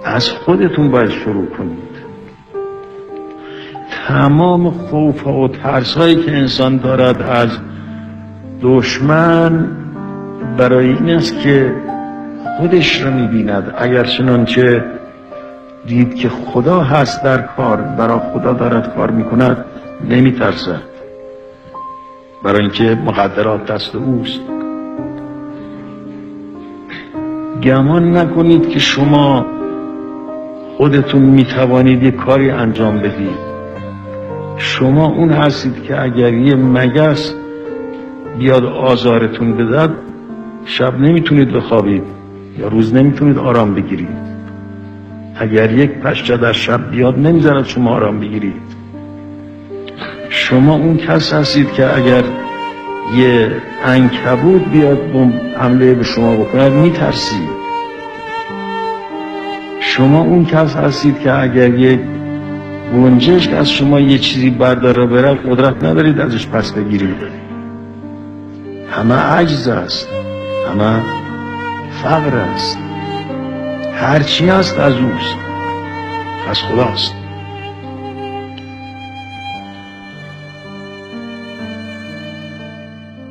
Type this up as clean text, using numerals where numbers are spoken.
از خودتون باید شروع کنید. تمام خوف و ترس هایی که انسان دارد از دشمن برای این است که خودش رو می‌بیند. اگر چنانچه دید که خدا هست در کار، برای خدا دارد کار می‌کند، نمی‌ترسد، برای اینکه مقدرات دست اوست. گمان نکنید که شما خودتون می‌توانید یک کاری انجام بدید. شما اون هستید که اگر یه مگس بیاد آزارتون بدهد، شب نمیتونید بخوابید یا روز نمیتونید آرام بگیرید. اگر یک پشه در شب بیاد نمیذارد شما آرام بگیرید. شما اون کس هستید که اگر یه عنکبوت بیاد حمله به شما بکند میترسید. شما اون کس هستید که اگر یک گنجشک از شما یه چیزی برداره بره قدرت ندارید ازش پس بگیرید. همه عجز است، همه فقر است، هرچی هست از اوست، از خداست.